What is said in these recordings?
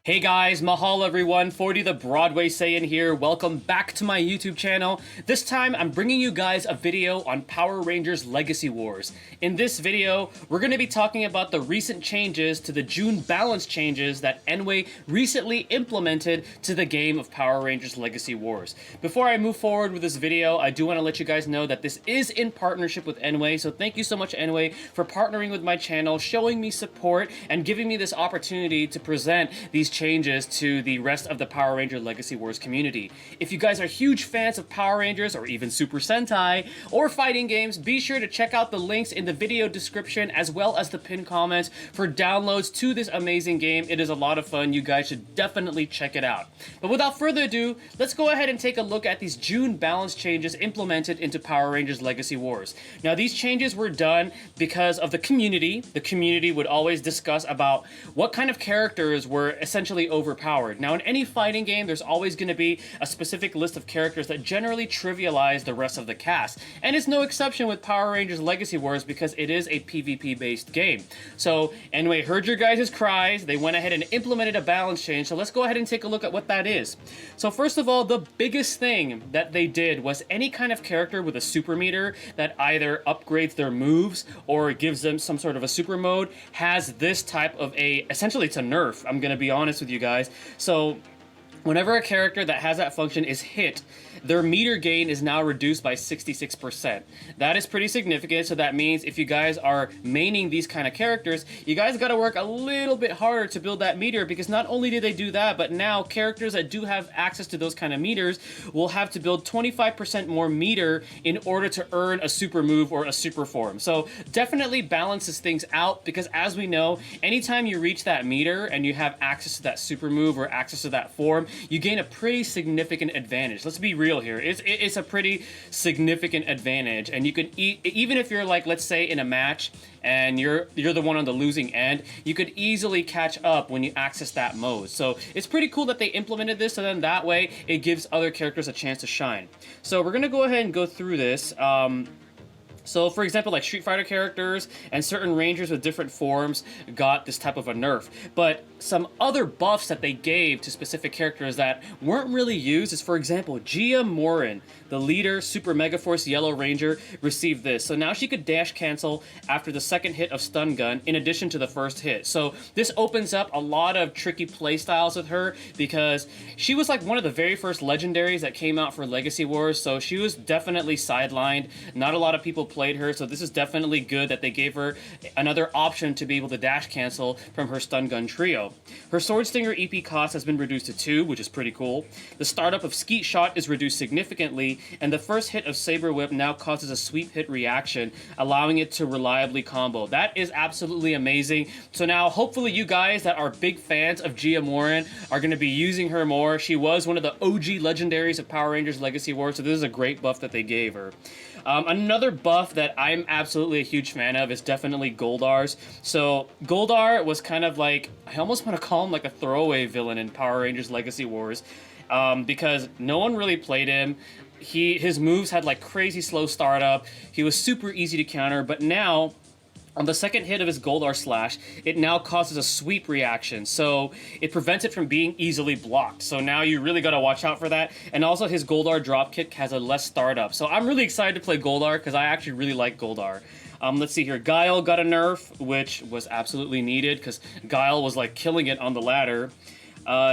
Hey guys, mahal everyone, 40 the Broadway Saiyan here. Welcome back to my YouTube channel. This time I'm bringing you guys a video on Power Rangers Legacy Wars. In this video, we're going to be talking about the recent changes to the June balance changes that nWay recently implemented to the game of Power Rangers Legacy Wars. Before I move forward with this video, I do want to let you guys know that this is in partnership with nWay, so thank you so much nWay for partnering with my channel, showing me support, and giving me this opportunity to present these changes to the rest of the Power Ranger Legacy Wars community. If you guys are huge fans of Power Rangers or even Super Sentai or fighting games, be sure to check out the links in the video description as well as the pinned comments for downloads to this amazing game. It is a lot of fun. You guys should definitely check it out. But without further ado, let's go ahead and take a look at these June balance changes implemented into Power Rangers Legacy Wars. Now, these changes were done because of the community. The community would always discuss about what kind of characters were essentially overpowered. Now, in any fighting game, there's always going to be a specific list of characters that generally trivialize the rest of the cast. And it's no exception with Power Rangers Legacy Wars because it is a PvP-based game. So, anyway, heard your guys' cries. They went ahead and implemented a balance change. So let's go ahead and take a look at what that is. So first of all, the biggest thing that they did was any kind of character with a super meter that either upgrades their moves or gives them some sort of a super mode has this type of essentially it's a nerf. I'm going to be honest with you guys. So whenever a character that has that function is hit, their meter gain is now reduced by 66%. That is pretty significant, so that means if you guys are maining these kind of characters, you guys gotta work a little bit harder to build that meter, because not only did they do that, but now characters that do have access to those kind of meters will have to build 25% more meter in order to earn a super move or a super form. So definitely balances things out, because as we know, anytime you reach that meter and you have access to that super move or access to that form, you gain a pretty significant advantage. Let's be real here. It's a pretty significant advantage, and you can even if you're like, let's say in a match and you're the one on the losing end, you could easily catch up when you access that mode. So it's pretty cool that they implemented this, so then that way it gives other characters a chance to shine. So we're gonna go ahead and go through this. So, for example, like Street Fighter characters and certain Rangers with different forms got this type of a nerf. But some other buffs that they gave to specific characters that weren't really used is, for example, Gia Morin, the leader Super Mega Force Yellow Ranger, received this. So now she could dash cancel after the second hit of Stun Gun in addition to the first hit. So this opens up a lot of tricky playstyles with her, because she was like one of the very first legendaries that came out for Legacy Wars. So she was definitely sidelined. Not a lot of people played her, so this is definitely good that they gave her another option to be able to dash cancel from her Stun Gun trio. Her Sword Stinger EP cost has been reduced to 2, which is pretty cool. The startup of Skeet Shot is reduced significantly, and the first hit of Saber Whip now causes a sweep hit reaction, allowing it to reliably combo. That is absolutely amazing. So now, hopefully you guys that are big fans of Gia Morin are going to be using her more. She was one of the OG legendaries of Power Rangers Legacy Wars, so this is a great buff that they gave her. Another buff that I'm absolutely a huge fan of is definitely Goldar's. So Goldar was kind of like, I almost want to call him like a throwaway villain in Power Rangers Legacy Wars, because no one really played him. His moves had like crazy slow startup. He was super easy to counter, but now on the second hit of his Goldar Slash, it now causes a sweep reaction, so it prevents it from being easily blocked. So now you really gotta watch out for that. And also his Goldar dropkick has a less startup. So I'm really excited to play Goldar because I actually really like Goldar. Let's see here. Guile got a nerf, which was absolutely needed because Guile was like killing it on the ladder.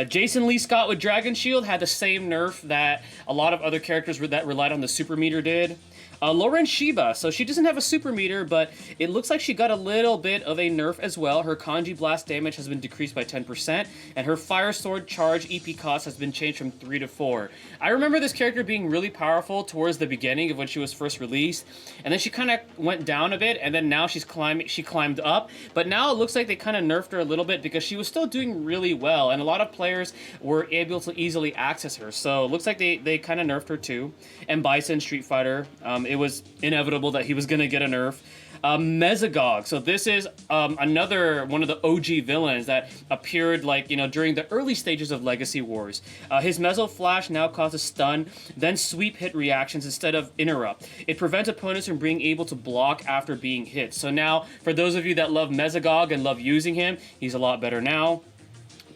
Jason Lee Scott with Dragon Shield had the same nerf that a lot of other characters that relied on the super meter did. Lauren Shiba, so she doesn't have a super meter, but it looks like she got a little bit of a nerf as well. Her Kanji Blast damage has been decreased by 10%, and her Fire Sword Charge EP cost has been changed from 3 to 4. I remember this character being really powerful towards the beginning of when she was first released, and then she kind of went down a bit, and then now she climbed up, but now it looks like they kind of nerfed her a little bit because she was still doing really well, and a lot of players were able to easily access her, so it looks like they kind of nerfed her too. And Bison Street Fighter, it was inevitable that he was going to get a nerf. Mesogog. So this is another one of the OG villains that appeared during the early stages of Legacy Wars. His Meso Flash now causes stun, then sweep hit reactions instead of interrupt. It prevents opponents from being able to block after being hit. So now, for those of you that love Mesogog and love using him, he's a lot better now.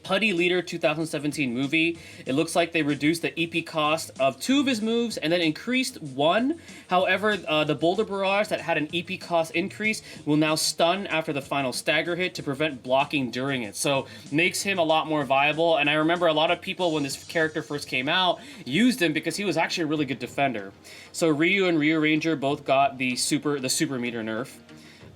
Putty Leader 2017 movie. It looks like they reduced the EP cost of 2 of his moves and then increased 1. However, the Boulder Barrage that had an EP cost increase will now stun after the final stagger hit to prevent blocking during it. So makes him a lot more viable. And I remember a lot of people when this character first came out used him because he was actually a really good defender. So Ryu and Ryu Ranger both got the super meter nerf.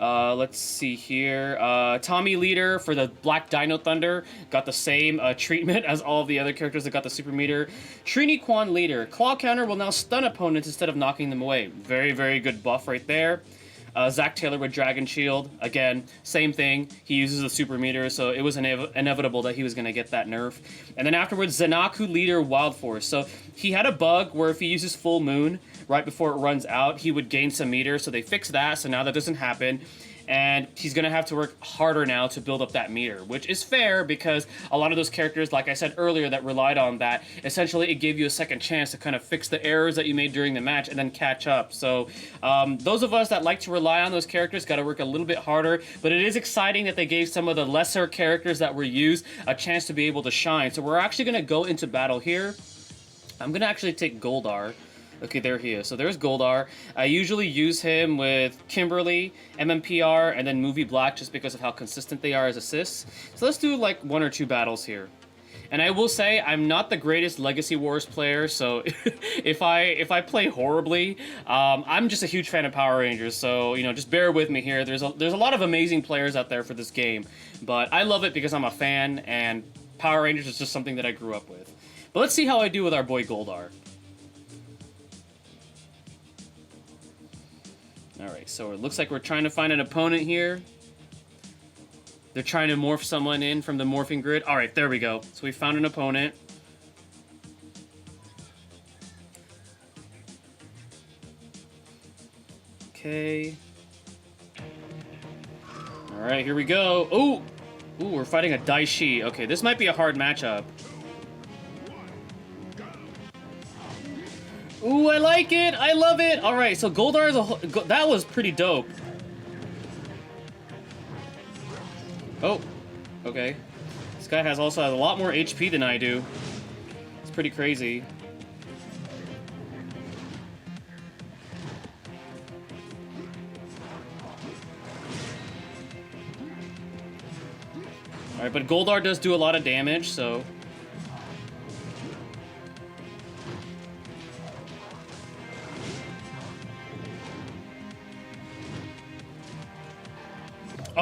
Let's see here. Tommy Leader for the Black Dino Thunder got the same treatment as all of the other characters that got the super meter. Trini Quan Leader. Claw Counter will now stun opponents instead of knocking them away. Very, very good buff right there. Zack Taylor with Dragon Shield. Again, same thing. He uses the super meter, so it was inevitable that he was going to get that nerf. And then afterwards, Zenaku Leader Wild Force. So he had a bug where if he uses Full Moon right before it runs out, he would gain some meter, so they fixed that, so now that doesn't happen. And he's going to have to work harder now to build up that meter, which is fair because a lot of those characters, like I said earlier, that relied on that, essentially it gave you a second chance to kind of fix the errors that you made during the match and then catch up. So those of us that like to rely on those characters got to work a little bit harder, but it is exciting that they gave some of the lesser characters that were used a chance to be able to shine. So we're actually going to go into battle here. I'm going to actually take Goldar. Okay, there he is. So there's Goldar. I usually use him with Kimberly, MMPR, and then Movie Black just because of how consistent they are as assists. So let's do like 1 or 2 battles here. And I will say, I'm not the greatest Legacy Wars player, so if I play horribly, I'm just a huge fan of Power Rangers, so, you know, just bear with me here. There's a lot of amazing players out there for this game, but I love it because I'm a fan, and Power Rangers is just something that I grew up with. But let's see how I do with our boy Goldar. Alright, so it looks like we're trying to find an opponent here. They're trying to morph someone in from the morphing grid. Alright, there we go. So we found an opponent. Okay. Alright, here we go. Ooh! Ooh, we're fighting a Daishi. Okay, this might be a hard matchup. Ooh, I like it! I love it! Alright, so Goldar is that was pretty dope. Oh, okay. This guy also has a lot more HP than I do. It's pretty crazy. Alright, but Goldar does do a lot of damage, so...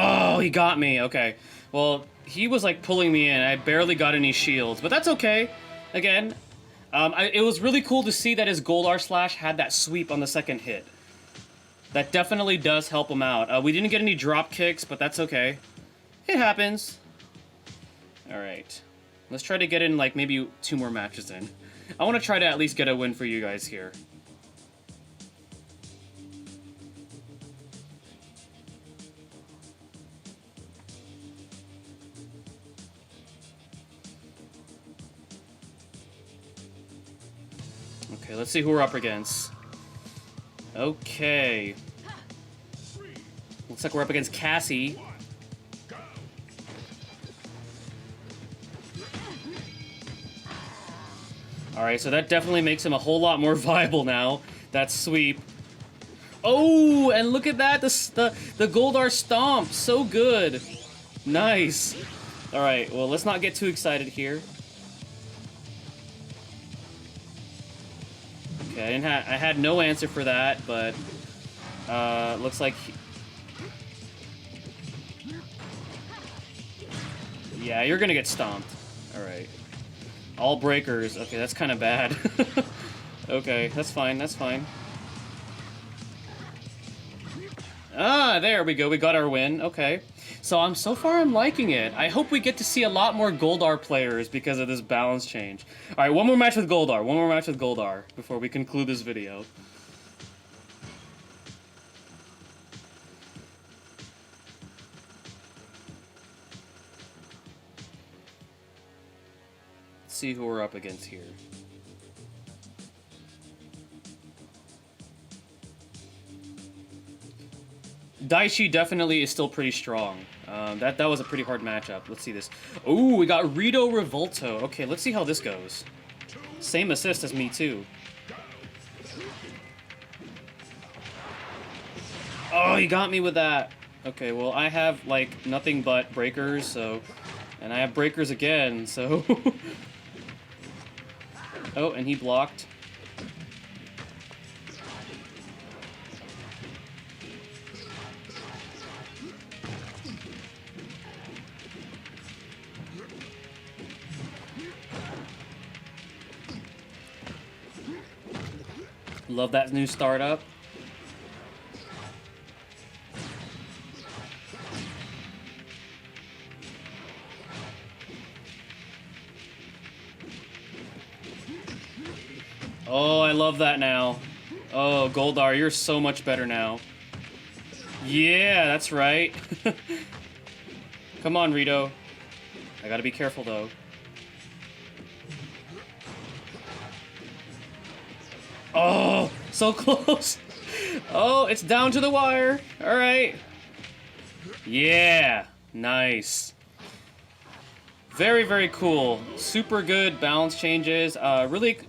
Oh, he got me. Okay. Well, he was like pulling me in. I barely got any shields, but that's okay. Again, it was really cool to see that his Goldar Slash had that sweep on the second hit. That definitely does help him out. We didn't get any drop kicks, but that's okay. It happens. Alright. Let's try to get in like maybe 2 more matches in. I want to try to at least get a win for you guys here. Okay, let's see who we're up against. Okay. Looks like we're up against Cassie. Alright, so that definitely makes him a whole lot more viable now. That sweep. Oh, and look at that! The Goldar Stomp! So good! Nice! Alright, well, let's not get too excited here. Okay, I had no answer for that, but looks like yeah, you're gonna get stomped. All right, all breakers. Okay, that's kind of bad. Okay, that's fine. That's fine. Ah, there we go. We got our win. Okay. So far I'm liking it. I hope we get to see a lot more Goldar players because of this balance change. Alright, one more match with Goldar. One more match with Goldar before we conclude this video. Let's see who we're up against here. Daishi definitely is still pretty strong. That was a pretty hard matchup. Let's see this. Oh, we got Rito Revolto. Okay, let's see how this goes. Same assist as me, too. Oh, he got me with that. Okay, well, I have, like, nothing but breakers, so... And I have breakers again, so... Oh, and he blocked. Love that new startup. Oh, I love that now. Oh, Goldar, you're so much better now. Yeah, that's right. Come on, Rito. I gotta be careful, though. Oh, so close. Oh, it's down to the wire. All right. Yeah, nice. Very, very cool. Super good balance changes. I really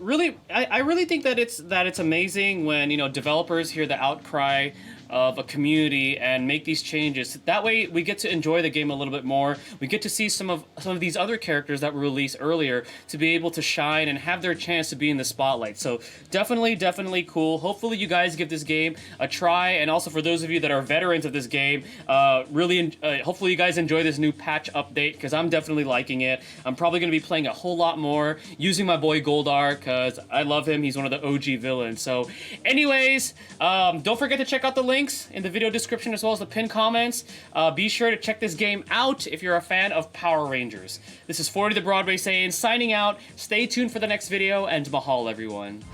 think that it's amazing when, you know, developers hear the outcry of a community and make these changes. That way we get to enjoy the game a little bit more. We get to see some of these other characters that were released earlier to be able to shine and have their chance to be in the spotlight. So definitely cool. Hopefully you guys give this game a try, and also for those of you that are veterans of this game, hopefully you guys enjoy this new patch update, because I'm definitely liking it. I'm probably going to be playing a whole lot more, using my boy Goldar, because I love him. He's one of the OG villains. So anyways, don't forget to check out the links in the video description as well as the pinned comments. Be sure to check this game out if you're a fan of Power Rangers. This is 40 the Broadway Saiyan signing out. Stay tuned for the next video, and mahal everyone.